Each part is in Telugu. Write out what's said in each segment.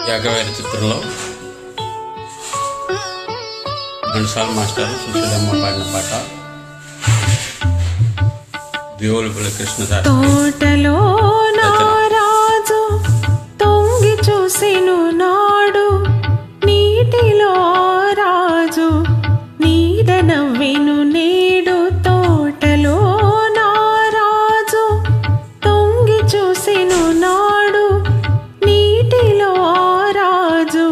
యాగవేర చిత్రంలో ఘంటసాల మాస్టర్ సుశీలమ్మ పాడిన పాట దేవులపల్లి కృష్ణదాస్. తోటలో రాజు తొంగి చూసెను నాడు, నీటిలో రాజు నీడ నవ్వెను నేడు. తోటలో రాజు తొంగి చూసెను నాడు, నీటిలో రాజు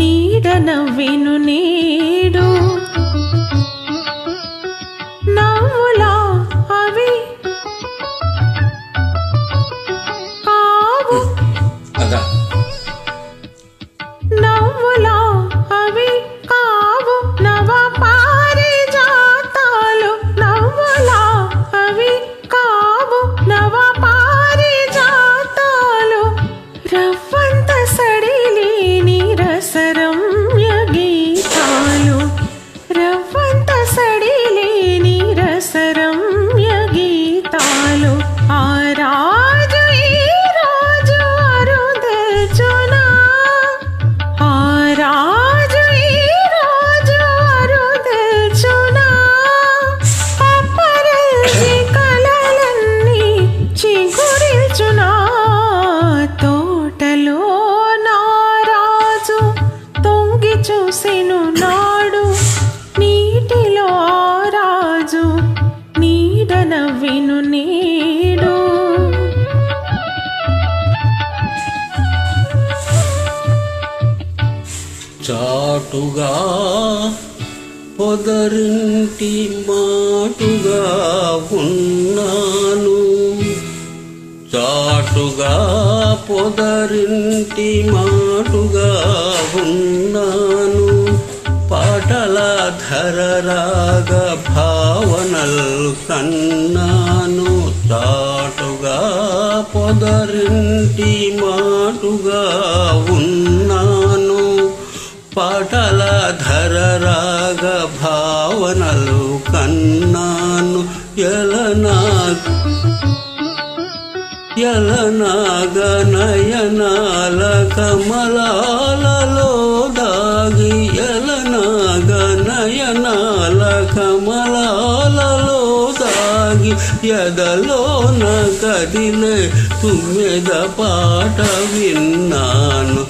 నీడ నవ్వెను నేడు. నవ్వులా అవి కావు, నవ్వులా అవి కావు నవ పారిజాతాలు. నవ్వులా అవి కావు నవ పారిజాతాలు. రవ్వంత సడిలేని రసరమ్య గీతాలు, రవ్వంత సడిలేని రసరమ్య గీతాలు. ఆ రాజు ఈ రాజు అరుదెచునా, ఆ రాజు ఈ రాజు అరుదెచునా. అపరచి కలలన్నీ చిగురించునా. తోటలో నా రాజు తొంగి చూసెను నాడు, నీటిలో రాజు నీడ నవ్వెను నేడు. చాటుగా పొదరింటి మాటుగా ఉన్నాను, చాటుగా పొదరింటి మాటుగా ఉన్నాను. పాటల ధరరాగ భావనలు కన్నాను. చాటుగా పొదరింటి మాటుగా ఉన్నాను. పాటల ధరరాగ భావనలు కన్నాను. ఎలనాగనయనాల కమలాలలో దాగి, ఎలనాగనయనాల కమలాలలో దాగి, ఎదలోన కదిలే తుమ్మెద పాట విన్నాను.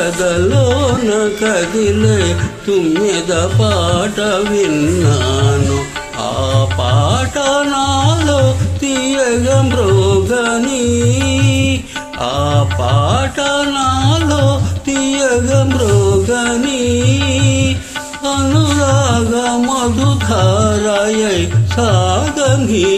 ఎదలోన కదిలే తుమ్మెద పాట విన్నాను. ఆ పాట నాలో తీయగ మ్రోగని, ఆ పాట నాలో తీయగ మ్రోగని. అనురాగ మధుధారయై సాగని.